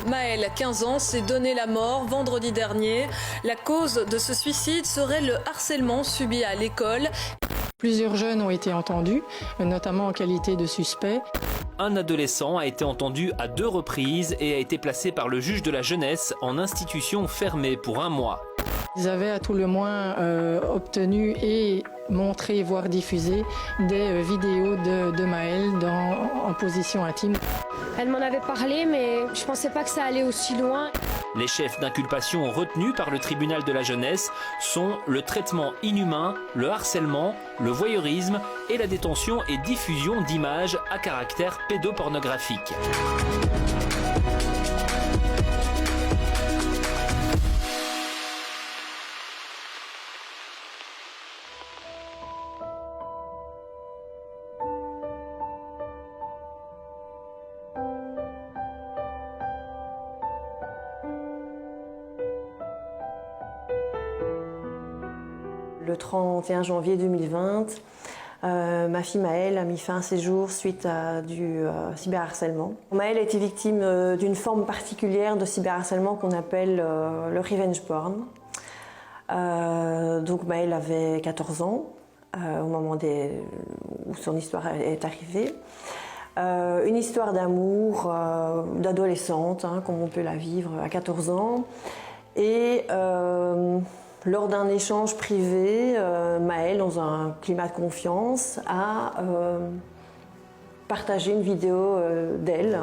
Maël, 15 ans, s'est donné la mort vendredi dernier. La cause de ce suicide serait le harcèlement subi à l'école. Plusieurs jeunes ont été entendus, notamment en qualité de suspects. Un adolescent a été entendu à 2 reprises et a été placé par le juge de la jeunesse en institution fermée pour 1 mois. Ils avaient à tout le moins obtenu et montré, voire diffusé, des vidéos de Maël en position intime. Elle m'en avait parlé, mais je ne pensais pas que ça allait aussi loin. Les chefs d'inculpation retenus par le tribunal de la jeunesse sont le traitement inhumain, le harcèlement, le voyeurisme et la détention et diffusion d'images à caractère pédopornographique. Le 31 janvier 2020, ma fille Maëlle a mis fin à ses jours suite à du cyberharcèlement. Maëlle a été victime d'une forme particulière de cyberharcèlement qu'on appelle le revenge porn. Donc Maëlle avait 14 ans au moment où son histoire est arrivée. Une histoire d'amour, d'adolescente, comme on peut la vivre à 14 ans. Et lors d'un échange privé, Maëlle, dans un climat de confiance, a partagé une vidéo d'elle,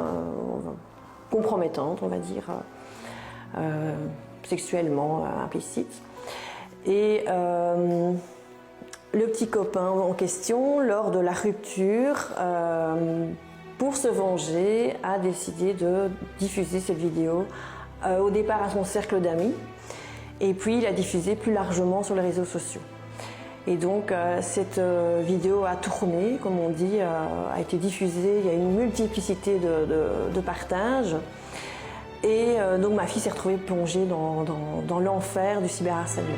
compromettante, on va dire, sexuellement implicite. Et le petit copain en question, lors de la rupture, pour se venger, a décidé de diffuser cette vidéo au départ à son cercle d'amis. Et puis il a diffusé plus largement sur les réseaux sociaux. Et donc cette vidéo a tourné, comme on dit, a été diffusée, il y a une multiplicité de partages. Et donc ma fille s'est retrouvée plongée dans l'enfer du cyberharcèlement.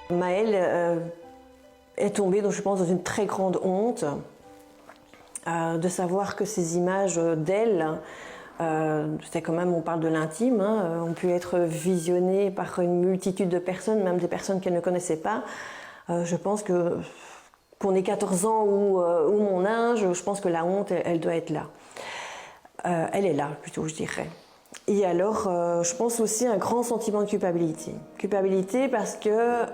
Maëlle est tombée, donc, je pense, dans une très grande honte. De savoir que ces images d'elle, c'est quand même, on parle de l'intime, ont pu être visionnées par une multitude de personnes, même des personnes qu'elle ne connaissait pas. Je pense qu'on ait 14 ans ou mon âge, je pense que la honte, elle doit être là. Elle est là, plutôt, je dirais. Et alors, je pense aussi un grand sentiment de culpabilité. Culpabilité parce que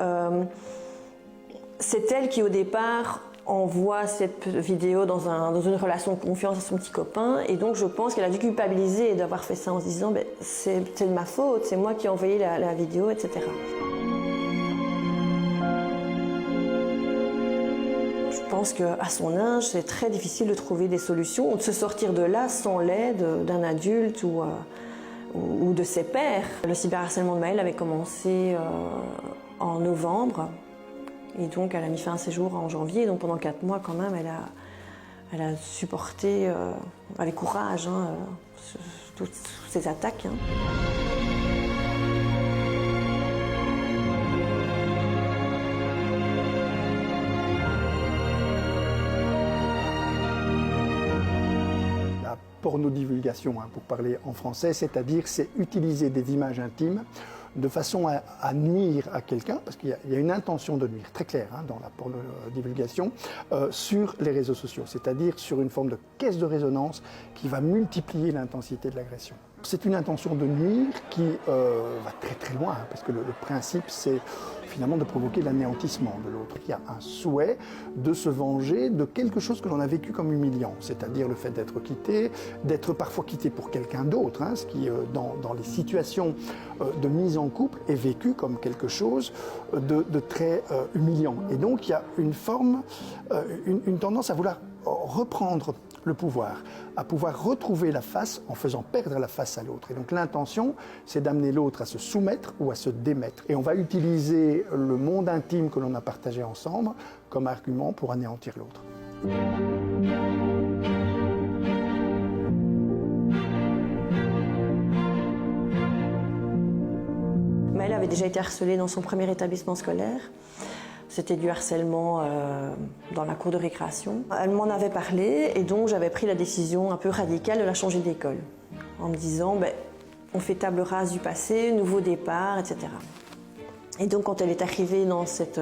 c'est elle qui, au départ, envoie cette vidéo dans une relation de confiance à son petit copain, et donc je pense qu'elle a dû culpabiliser d'avoir fait ça en se disant c'est de ma faute, c'est moi qui ai envoyé la vidéo, etc. Je pense qu'à son âge, c'est très difficile de trouver des solutions ou de se sortir de là sans l'aide d'un adulte ou de ses pairs. Le cyberharcèlement de Maëlle avait commencé en novembre. Et donc, elle a mis fin à ses jours en janvier. Donc, pendant 4 mois, quand même, elle a supporté avec courage toutes ces attaques. La pornodivulgation, pour parler en français, c'est-à-dire c'est utiliser des images intimes de façon à nuire à quelqu'un, parce qu'il y a une intention de nuire très claire dans la pornodivulgation, sur les réseaux sociaux, c'est-à-dire sur une forme de caisse de résonance qui va multiplier l'intensité de l'agression. C'est une intention de nuire qui va très très loin, parce que le principe c'est finalement de provoquer l'anéantissement de l'autre. Il y a un souhait de se venger de quelque chose que l'on a vécu comme humiliant, c'est-à-dire le fait d'être quitté, d'être parfois quitté pour quelqu'un d'autre, ce qui dans les situations de mise en couple est vécu comme quelque chose de très humiliant. Et donc il y a une forme, une tendance à vouloir reprendre le pouvoir, à pouvoir retrouver la face en faisant perdre la face à l'autre. Et donc l'intention, c'est d'amener l'autre à se soumettre ou à se démettre. Et on va utiliser le monde intime que l'on a partagé ensemble comme argument pour anéantir l'autre. Maëlle avait déjà été harcelée dans son premier établissement scolaire C'était du harcèlement dans la cour de récréation. Elle m'en avait parlé et donc j'avais pris la décision un peu radicale de la changer d'école. En me disant, on fait table rase du passé, nouveau départ, etc. Et donc quand elle est arrivée dans cette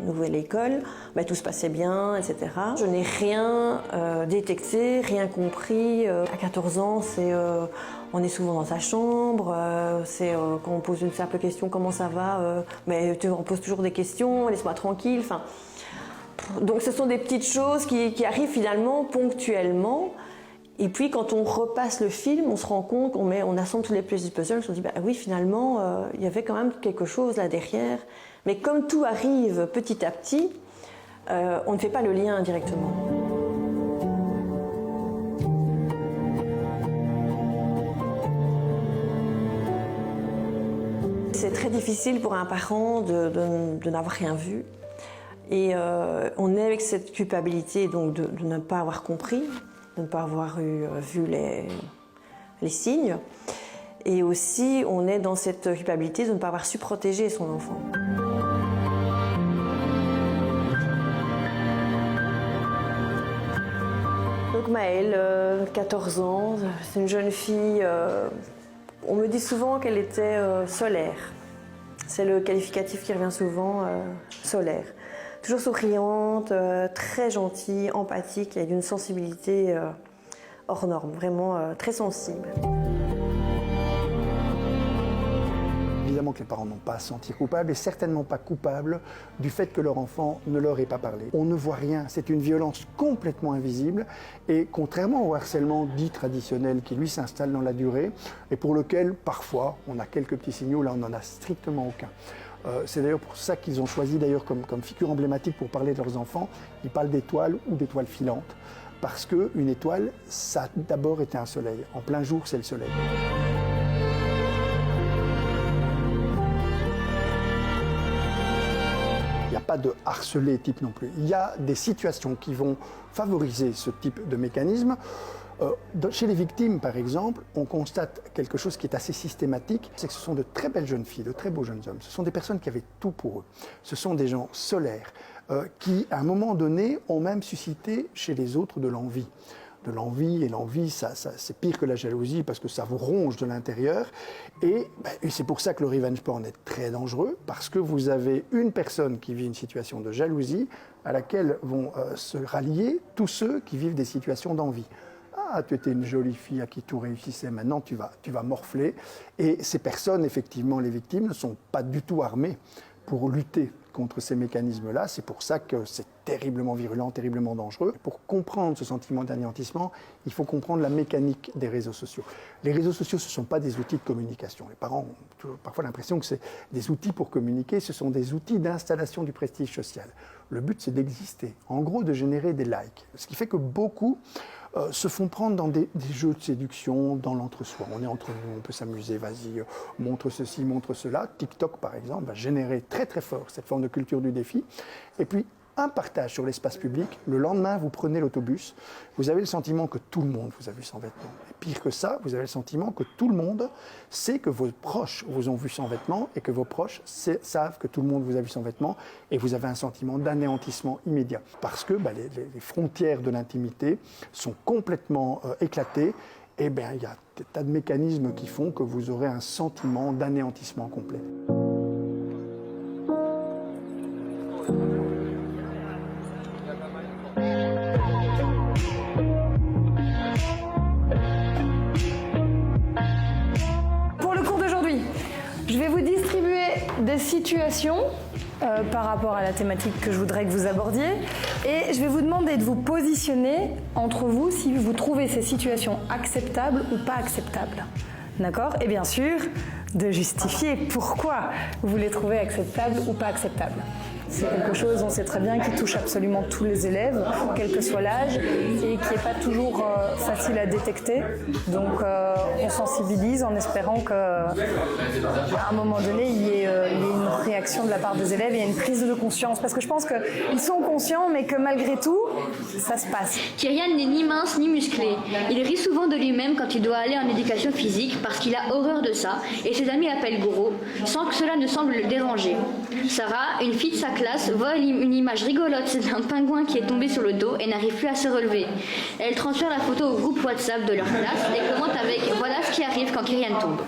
nouvelle école, tout se passait bien, etc. Je n'ai rien détecté, rien compris. À 14 ans, on est souvent dans sa chambre, quand on pose une simple question, comment ça va, mais tu en poses toujours des questions, laisse-moi tranquille. Donc ce sont des petites choses qui arrivent finalement ponctuellement. Et puis quand on repasse le film, on se rend compte, on assemble tous les pièces du puzzle, on se dit oui finalement il y avait quand même quelque chose là derrière. Mais comme tout arrive petit à petit, on ne fait pas le lien directement. C'est très difficile pour un parent de n'avoir rien vu. Et on est avec cette culpabilité donc de ne pas avoir compris, de ne pas avoir vu les signes. Et aussi, on est dans cette culpabilité de ne pas avoir su protéger son enfant. Donc Maëlle, 14 ans, c'est une jeune fille. On me dit souvent qu'elle était solaire. C'est le qualificatif qui revient souvent, solaire. Toujours souriante, très gentille, empathique et d'une sensibilité hors norme, vraiment très sensible. Évidemment que les parents n'ont pas à se sentir coupables et certainement pas coupables du fait que leur enfant ne leur ait pas parlé. On ne voit rien, c'est une violence complètement invisible et contrairement au harcèlement dit traditionnel qui lui s'installe dans la durée et pour lequel parfois on a quelques petits signaux, là on n'en a strictement aucun. C'est d'ailleurs pour ça qu'ils ont choisi d'ailleurs comme figure emblématique pour parler de leurs enfants, ils parlent d'étoiles ou d'étoiles filantes. Parce qu'une étoile, ça a d'abord été un soleil. En plein jour, c'est le soleil. Il n'y a pas de harcelé type non plus. Il y a des situations qui vont favoriser ce type de mécanisme. Chez les victimes, par exemple, on constate quelque chose qui est assez systématique, c'est que ce sont de très belles jeunes filles, de très beaux jeunes hommes. Ce sont des personnes qui avaient tout pour eux. Ce sont des gens solaires qui, à un moment donné, ont même suscité chez les autres de l'envie. De l'envie, et l'envie, c'est pire que la jalousie parce que ça vous ronge de l'intérieur. Et c'est pour ça que le revenge porn est très dangereux, parce que vous avez une personne qui vit une situation de jalousie à laquelle vont se rallier tous ceux qui vivent des situations d'envie. Ah, tu étais une jolie fille à qui tout réussissait, maintenant tu vas morfler. Et ces personnes, effectivement, les victimes, ne sont pas du tout armées pour lutter contre ces mécanismes-là. C'est pour ça que c'est terriblement virulent, terriblement dangereux. Pour comprendre ce sentiment d'anéantissement, il faut comprendre la mécanique des réseaux sociaux. Les réseaux sociaux, ce ne sont pas des outils de communication. Les parents ont parfois l'impression que c'est des outils pour communiquer. Ce sont des outils d'installation du prestige social. Le but, c'est d'exister. En gros, de générer des likes. Ce qui fait que beaucoup se font prendre dans des jeux de séduction, dans l'entre-soi. On est entre nous, on peut s'amuser, vas-y, montre ceci, montre cela. TikTok, par exemple, va générer très très fort cette forme de culture du défi. Et puis, un partage sur l'espace public, le lendemain, vous prenez l'autobus, vous avez le sentiment que tout le monde vous a vu sans vêtements. Et pire que ça, vous avez le sentiment que tout le monde sait que vos proches vous ont vu sans vêtements et que vos proches savent que tout le monde vous a vu sans vêtements et vous avez un sentiment d'anéantissement immédiat. Parce que les frontières de l'intimité sont complètement éclatées et il y a des tas de mécanismes qui font que vous aurez un sentiment d'anéantissement complet. Je vais vous distribuer des situations par rapport à la thématique que je voudrais que vous abordiez et je vais vous demander de vous positionner entre vous si vous trouvez ces situations acceptables ou pas acceptables. D'accord ? Et bien sûr, de justifier pourquoi vous les trouvez acceptables ou pas acceptables. C'est quelque chose, on sait très bien, qui touche absolument tous les élèves, quel que soit l'âge, et qui n'est pas toujours facile à détecter. Donc on sensibilise en espérant qu'à un moment donné, il y ait une réaction de la part des élèves et une prise de conscience. Parce que je pense qu'ils sont conscients, mais que malgré tout, ça se passe. Kyrian n'est ni mince ni musclé. Il rit souvent de lui-même quand il doit aller en éducation physique parce qu'il a horreur de ça, et ses amis l'appellent gros, sans que cela ne semble le déranger. Sarah, une fille de sa classe, classe voit une image rigolote d'un pingouin qui est tombé sur le dos et n'arrive plus à se relever. Elle transfère la photo au groupe WhatsApp de leur classe et commente avec « Voilà ce qui arrive quand Kyrian tombe ».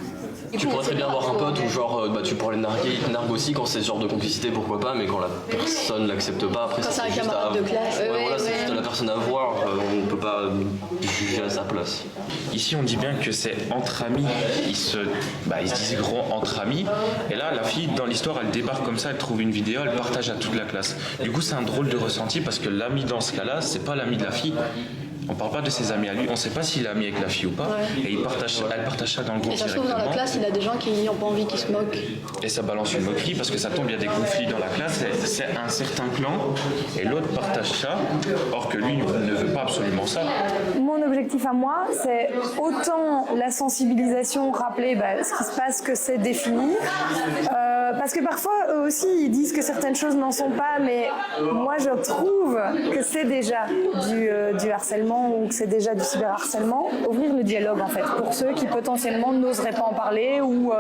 Tu pourrais très bien avoir un pote où genre tu pourrais le narguer, il te nargue aussi quand c'est ce genre de complicité, pourquoi pas, mais quand la personne l'accepte pas, après c'est juste à... de classe. C'est juste à la personne à voir, on ne peut pas juger à sa place. Ici on dit bien que c'est entre amis, ils se disent gros entre amis, et là la fille dans l'histoire elle débarque comme ça, elle trouve une vidéo, elle partage à toute la classe. Du coup c'est un drôle de ressenti parce que l'ami dans ce cas-là, c'est pas l'ami de la fille. On parle pas de ses amis à lui, on sait pas s'il est ami avec la fille ou pas, et elle partage ça dans le groupe et ça se directement. trouve dans la classe, il a des gens qui n'ont pas envie, qui se moquent. Et ça balance une moquerie parce que ça tombe, il y a des conflits dans la classe, c'est un certain clan, et l'autre partage ça, or que lui ne veut pas absolument ça. Mon objectif à moi, c'est autant la sensibilisation, rappeler ce qui se passe, que c'est définir. Parce que parfois, eux aussi, ils disent que certaines choses n'en sont pas, mais moi, je trouve que c'est déjà du harcèlement ou que c'est déjà du cyberharcèlement. Ouvrir le dialogue, en fait, pour ceux qui potentiellement n'oseraient pas en parler ou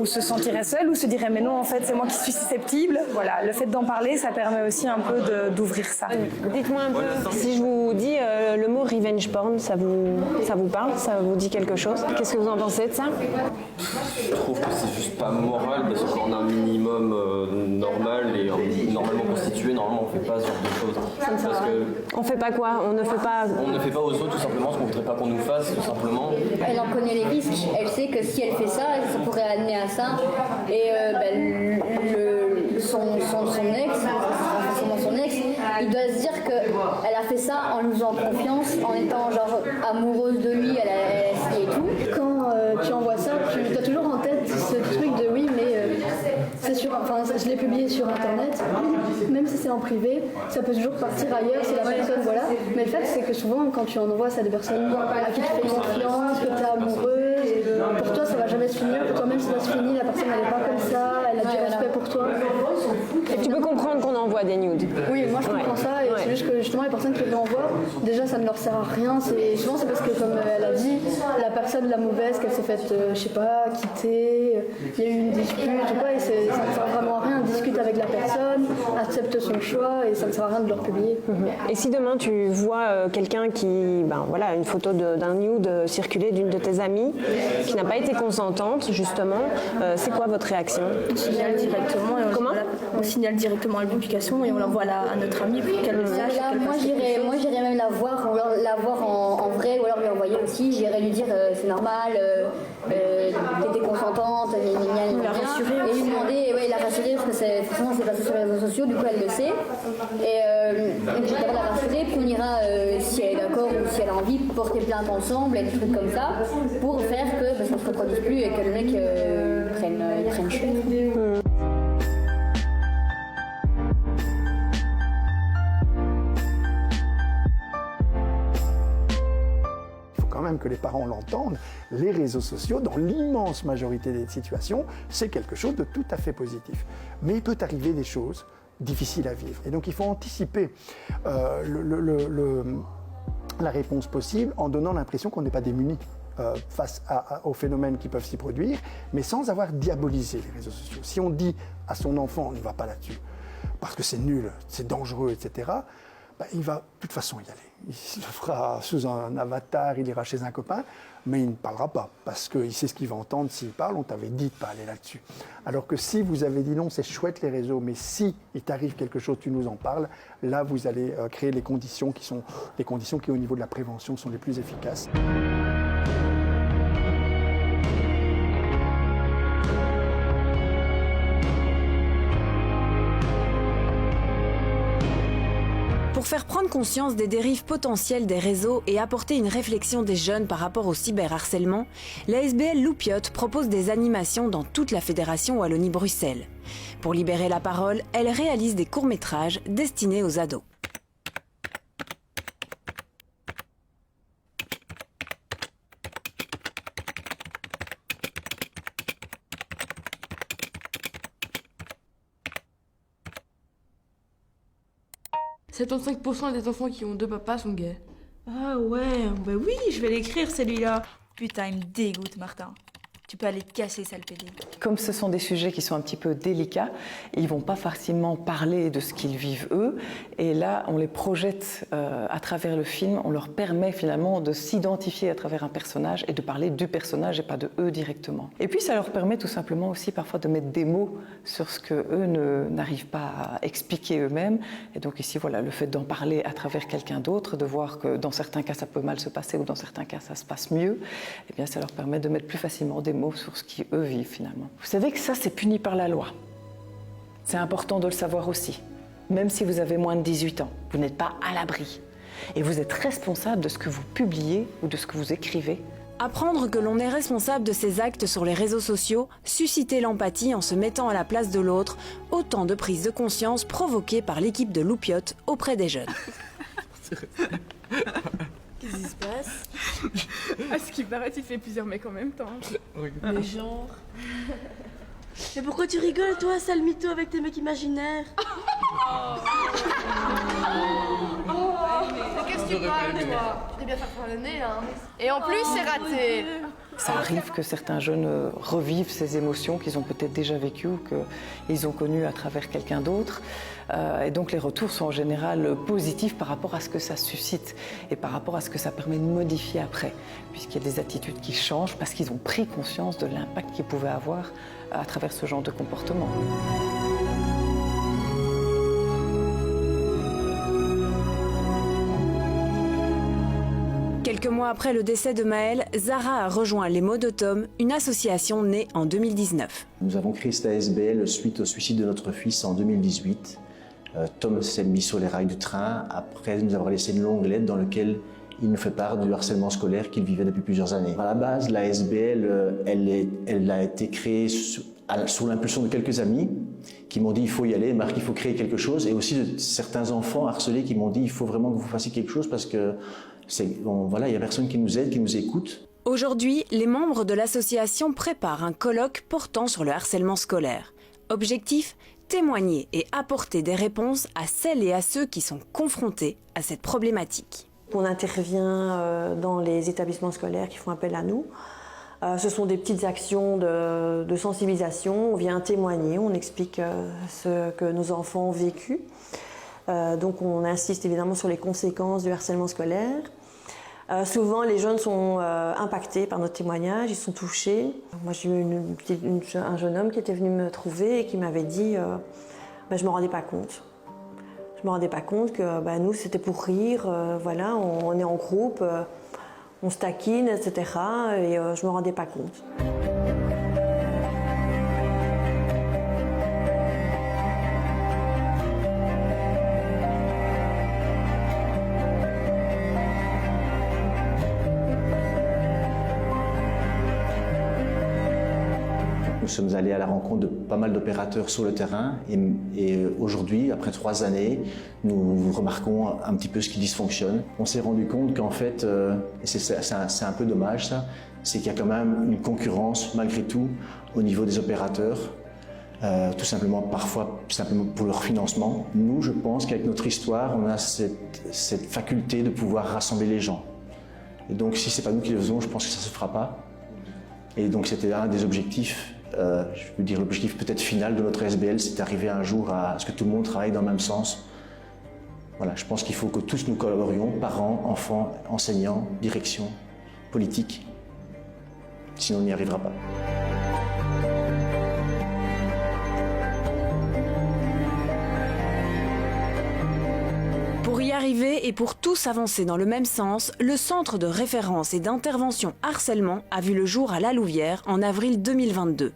se sentiraient seuls ou se diraient « mais non, en fait, c'est moi qui suis susceptible ». Voilà, le fait d'en parler, ça permet aussi un peu d'ouvrir ça. Dites-moi un peu, si je vous dis le mot revenge porn, ça vous parle? Ça vous dit quelque chose? Qu'est-ce que vous en pensez de ça? Je trouve que c'est juste pas moral parce qu'on a un minimum normal et normalement constitué, normalement on fait pas ce genre de choses. Parce que on fait pas quoi? On ne fait pas aux autres tout simplement ce qu'on voudrait pas qu'on nous fasse tout simplement. Elle en connaît les risques, elle sait que si elle fait ça, ça pourrait amener à ça. Et son ex, il doit se dire qu'elle a fait ça en lui faisant confiance, en étant genre amoureuse de lui, elle a essayé et tout. Quand tu envoies ça, tu as toujours en tête ce truc de oui, mais c'est sûr, je l'ai publié sur internet, même si c'est en privé, ça peut toujours partir ailleurs si la personne, voilà. Mais le fait, c'est que souvent, quand tu en envoies ça à des personnes à qui tu fais confiance, que tu es amoureuse, pour toi ça va jamais se finir, pour toi même ça va se finir, la personne elle est pas comme ça, elle a du respect pour toi. Et tu peux comprendre qu'on envoie des nudes? Oui, moi je comprends ça, et c'est juste que justement les personnes qui l'envoient, déjà ça ne leur sert à rien, souvent c'est parce que comme elle a dit, la personne la mauvaise, qu'elle s'est faite, je sais pas, quitter, il y a eu une dispute ou quoi, et ça ne sert vraiment à rien, discute avec la personne, accepte son choix, et ça ne sert à rien de leur publier. Et si demain tu vois quelqu'un qui, une photo d'un nude circuler d'une de tes amies, qui n'a pas été consentante justement, c'est quoi votre réaction? On signale directement. On signale directement la publication et on l'envoie à notre amie pour qu'elle le sache. Moi j'irais même la voir en vrai, ou alors lui envoyer aussi. J'irais lui dire c'est normal, t'étais consentante, la rassurer et lui demander, la rassurer parce que forcément c'est passé sur les réseaux sociaux, du coup elle le sait. Et j'irais la rassurer, puis on ira si elle est d'accord ou si elle a envie porter plainte ensemble et des trucs comme ça pour faire que ça ne se reproduise plus et que le mec prenne cher. Quand même que les parents l'entendent, les réseaux sociaux, dans l'immense majorité des situations, c'est quelque chose de tout à fait positif. Mais il peut arriver des choses difficiles à vivre. Et donc il faut anticiper la réponse possible en donnant l'impression qu'on n'est pas démuni face aux phénomènes qui peuvent s'y produire, mais sans avoir diabolisé les réseaux sociaux. Si on dit à son enfant, on ne va pas là-dessus, parce que c'est nul, c'est dangereux, etc., il va de toute façon y aller. Il le fera sous un avatar, il ira chez un copain, mais il ne parlera pas, parce qu'il sait ce qu'il va entendre s'il parle. On t'avait dit de ne pas aller là-dessus. Alors que si vous avez dit non, c'est chouette les réseaux, mais si il t'arrive quelque chose, tu nous en parles, là vous allez créer les conditions qui au niveau de la prévention sont les plus efficaces. Pour faire prendre conscience des dérives potentielles des réseaux et apporter une réflexion des jeunes par rapport au cyberharcèlement, l'ASBL Loupiote propose des animations dans toute la Fédération Wallonie-Bruxelles. Pour libérer la parole, elle réalise des courts-métrages destinés aux ados. « 75% des enfants qui ont deux papas sont gays. » Ah ouais, bah oui, je vais l'écrire celui-là. Putain, il me dégoûte, Martin. tu peux aller te casser, sale pédé. Comme ce sont des sujets qui sont un petit peu délicats, ils ne vont pas facilement parler de ce qu'ils vivent eux. Et là, on les projette à travers le film. On leur permet finalement de s'identifier à travers un personnage et de parler du personnage et pas de eux directement. Et puis, ça leur permet tout simplement aussi parfois de mettre des mots sur ce qu'eux n'arrivent pas à expliquer eux-mêmes. Et donc ici, voilà, le fait d'en parler à travers quelqu'un d'autre, de voir que dans certains cas, ça peut mal se passer ou dans certains cas, ça se passe mieux, eh bien, ça leur permet de mettre plus facilement des mots sur ce qu'eux vivent finalement. Vous savez que ça, c'est puni par la loi. C'est important de le savoir aussi. Même si vous avez moins de 18 ans, vous n'êtes pas à l'abri. Et vous êtes responsable de ce que vous publiez ou de ce que vous écrivez. Apprendre que l'on est responsable de ses actes sur les réseaux sociaux, susciter l'empathie en se mettant à la place de l'autre, autant de prises de conscience provoquées par l'équipe de Loupiote auprès des jeunes. Qu'est-ce qui se passe? À ce qui paraît, tu fais plusieurs mecs en même temps. Mais genre... Mais pourquoi tu rigoles, toi, sale mytho, avec tes mecs imaginaires? Qu'est-ce que tu parles, toi? Tu t'es bien fait faire le nez, hein. Et en plus, c'est raté. Ça arrive que certains jeunes revivent ces émotions qu'ils ont peut-être déjà vécues ou qu'ils ont connues à travers quelqu'un d'autre. Et donc les retours sont en général positifs par rapport à ce que ça suscite et par rapport à ce que ça permet de modifier après, puisqu'il y a des attitudes qui changent parce qu'ils ont pris conscience de l'impact qu'ils pouvaient avoir à travers ce genre de comportement. Quelques mois après le décès de Maël, Zara a rejoint Les Mots de Tom, une association née en 2019. Nous avons créé cette ASBL suite au suicide de notre fils en 2018. Tom s'est mis sur les rails du train après nous avoir laissé une longue lettre dans laquelle il nous fait part du harcèlement scolaire qu'il vivait depuis plusieurs années. À la base, l'ASBL, elle a été créée sous l'impulsion de quelques amis qui m'ont dit il faut y aller, Marc, il faut créer quelque chose, et aussi de certains enfants harcelés qui m'ont dit il faut vraiment que vous fassiez quelque chose parce que voilà, il n'y a personne qui nous aide, qui nous écoute. Aujourd'hui, les membres de l'association préparent un colloque portant sur le harcèlement scolaire. Objectif : témoigner et apporter des réponses à celles et à ceux qui sont confrontés à cette problématique. On intervient dans les établissements scolaires qui font appel à nous. Ce sont des petites actions de sensibilisation. On vient témoigner, on explique ce que nos enfants ont vécu. Donc on insiste évidemment sur les conséquences du harcèlement scolaire. Souvent les jeunes sont impactés par notre témoignage, ils sont touchés. Moi j'ai eu un jeune homme qui était venu me trouver et qui m'avait dit je ne me rendais pas compte. Je ne me rendais pas compte que nous c'était pour rire, voilà, on est en groupe, on se taquine, etc. Et je ne me rendais pas compte. Nous sommes allés à la rencontre de pas mal d'opérateurs sur le terrain et aujourd'hui, après 3 années, nous remarquons un petit peu ce qui dysfonctionne. On s'est rendu compte qu'en fait, et c'est un peu dommage ça, c'est qu'il y a quand même une concurrence malgré tout au niveau des opérateurs, tout simplement parfois simplement pour leur financement. Nous, je pense qu'avec notre histoire, on a cette faculté de pouvoir rassembler les gens. Et donc si c'est pas nous qui le faisons, je pense que ça se fera pas. Et donc c'était un des objectifs. Je veux dire, l'objectif peut-être final de notre ASBL, c'est d'arriver un jour à ce que tout le monde travaille dans le même sens. Voilà, je pense qu'il faut que tous nous collaborions, parents, enfants, enseignants, direction, politique. Sinon, on n'y arrivera pas. Pour y arriver et pour tous avancer dans le même sens, le Centre de référence et d'intervention harcèlement a vu le jour à La Louvière en avril 2022.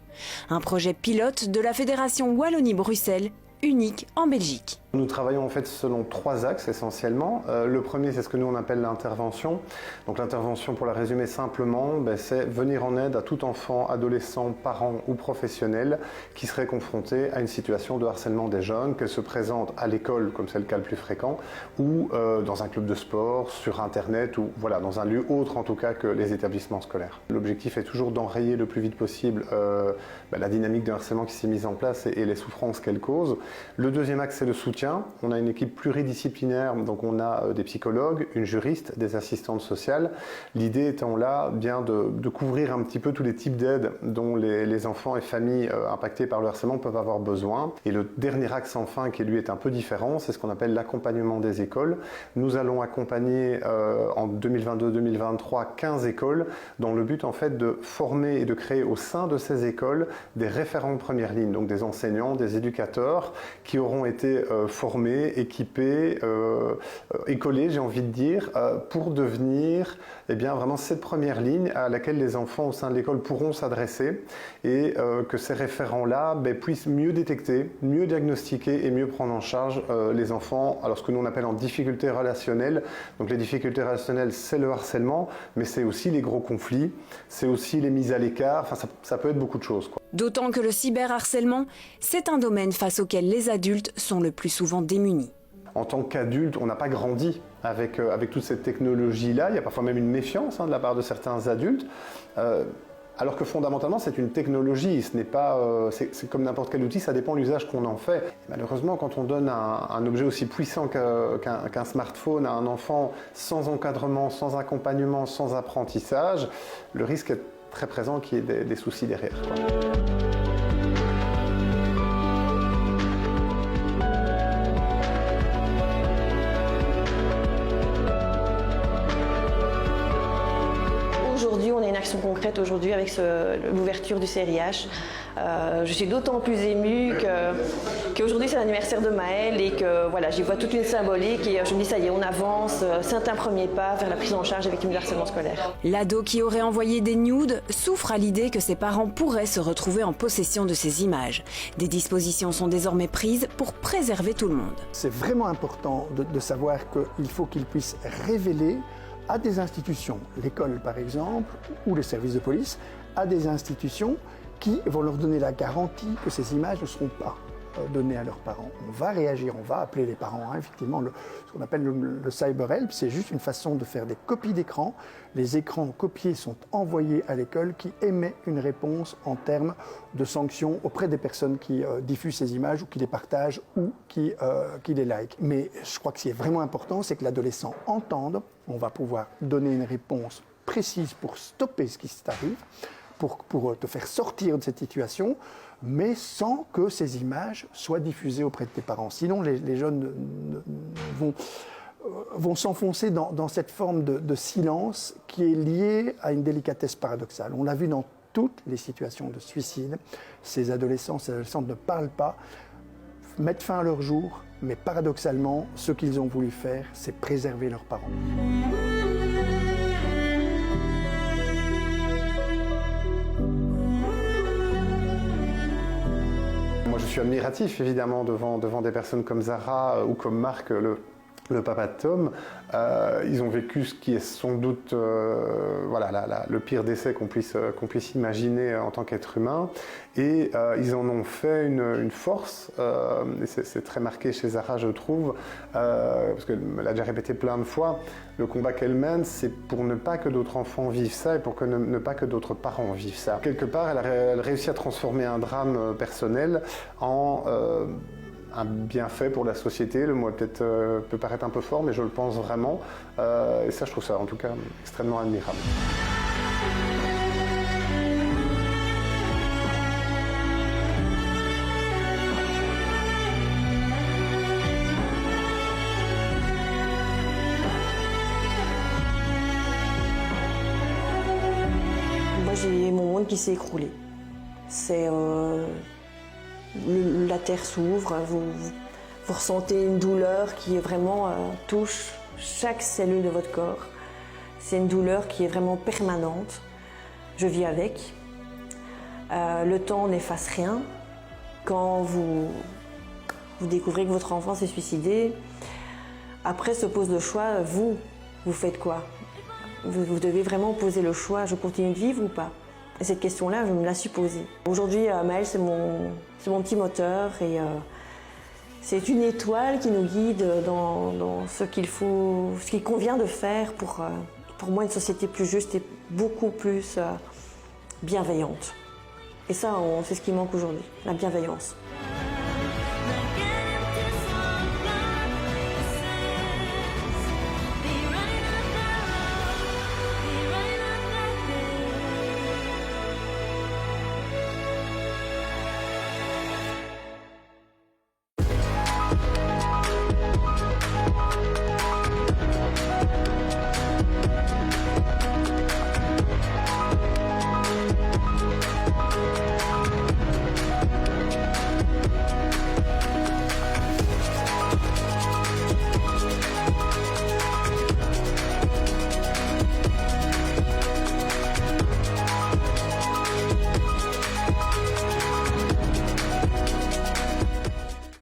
Un projet pilote de la Fédération Wallonie-Bruxelles, unique en Belgique. Nous travaillons en fait selon 3 axes essentiellement. Le premier, c'est ce que nous on appelle l'intervention. Donc l'intervention, pour la résumer simplement, c'est venir en aide à tout enfant, adolescent, parent ou professionnel qui serait confronté à une situation de harcèlement des jeunes, qu'elle se présente à l'école, comme c'est le cas le plus fréquent, ou dans un club de sport, sur Internet, ou voilà, dans un lieu autre en tout cas que les établissements scolaires. L'objectif est toujours d'enrayer le plus vite possible la dynamique de harcèlement qui s'est mise en place et les souffrances qu'elle cause. Le deuxième axe, c'est le soutien. On a une équipe pluridisciplinaire, donc on a des psychologues, une juriste, des assistantes sociales. L'idée étant là, bien de couvrir un petit peu tous les types d'aides dont les enfants et familles impactés par le harcèlement peuvent avoir besoin. Et le dernier axe, enfin, qui lui est un peu différent, c'est ce qu'on appelle l'accompagnement des écoles. Nous allons accompagner en 2022-2023 15 écoles dans le but en fait de former et de créer au sein de ces écoles des référents de première ligne, donc des enseignants, des éducateurs qui auront été formés, équipés, écolés, j'ai envie de dire, pour devenir vraiment cette première ligne à laquelle les enfants au sein de l'école pourront s'adresser et que ces référents-là puissent mieux détecter, mieux diagnostiquer et mieux prendre en charge les enfants, alors ce que nous on appelle en difficulté relationnelle. Donc les difficultés relationnelles, c'est le harcèlement, mais c'est aussi les gros conflits, c'est aussi les mises à l'écart, enfin ça peut être beaucoup de choses, quoi. D'autant que le cyberharcèlement, c'est un domaine face auquel les adultes sont le plus souvent démunis. En tant qu'adulte, on n'a pas grandi avec toute cette technologie-là. Il y a parfois même une méfiance de la part de certains adultes. Alors que fondamentalement, c'est une technologie. Ce n'est pas, c'est comme n'importe quel outil, ça dépend de l'usage qu'on en fait. Et malheureusement, quand on donne un objet aussi puissant qu'un smartphone à un enfant sans encadrement, sans accompagnement, sans apprentissage, le risque est très présent qu'il y ait des soucis derrière, quoi. Aujourd'hui, on a une action concrète aujourd'hui avec l'ouverture du CRIH. Je suis d'autant plus émue qu'aujourd'hui c'est l'anniversaire de Maëlle et que voilà, j'y vois toute une symbolique et je me dis ça y est, on avance, c'est un premier pas vers la prise en charge des victimes du harcèlement scolaire. L'ado qui aurait envoyé des nudes souffre à l'idée que ses parents pourraient se retrouver en possession de ces images. Des dispositions sont désormais prises pour préserver tout le monde. C'est vraiment important de savoir qu'il faut qu'ils puissent révéler à des institutions, l'école par exemple, ou les services de police, à des institutions qui vont leur donner la garantie que ces images ne seront pas données à leurs parents. On va réagir, on va appeler les parents. Effectivement, ce qu'on appelle le cyber-help, c'est juste une façon de faire des copies d'écran. Les écrans copiés sont envoyés à l'école qui émet une réponse en termes de sanctions auprès des personnes qui diffusent ces images ou qui les partagent ou qui les like. Mais je crois que ce qui est vraiment important, c'est que l'adolescent entende. On va pouvoir donner une réponse précise pour stopper ce qui t'arrive, pour te faire sortir de cette situation, mais sans que ces images soient diffusées auprès de tes parents. Sinon, les jeunes vont s'enfoncer dans cette forme de silence qui est liée à une délicatesse paradoxale. On l'a vu dans toutes les situations de suicide. Ces adolescents, ces adolescentes ne parlent pas, mettent fin à leur jour, mais paradoxalement, ce qu'ils ont voulu faire, c'est préserver leurs parents. Moi, je suis admiratif, évidemment, devant des personnes comme Zara ou comme Marc, le papa de Tom. Ils ont vécu ce qui est sans doute le pire décès qu'on puisse imaginer en tant qu'être humain. Et ils en ont fait une force. Et c'est très marqué chez Zara, je trouve, parce qu'elle l'a déjà répété plein de fois. Le combat qu'elle mène, c'est pour ne pas que d'autres enfants vivent ça et pour que ne pas que d'autres parents vivent ça. Quelque part, elle réussit à transformer un drame personnel en un bienfait pour la société. Le mot peut paraître un peu fort, mais je le pense vraiment. Et ça, je trouve ça en tout cas extrêmement admirable. Moi, j'ai mon monde qui s'est écroulé. C'est la terre s'ouvre, vous ressentez une douleur qui est vraiment touche chaque cellule de votre corps. C'est une douleur qui est vraiment permanente. Je vis avec. Le temps n'efface rien. Quand vous découvrez que votre enfant s'est suicidé, après se pose le choix, vous faites quoi? Vous devez vraiment poser le choix, je continue de vivre ou pas? Et cette question-là, je me la suis posée. Aujourd'hui, Maëlle, c'est mon petit moteur et c'est une étoile qui nous guide dans ce qu'il convient de faire pour moi une société plus juste et beaucoup plus bienveillante. Et ça, c'est ce qui manque aujourd'hui, la bienveillance.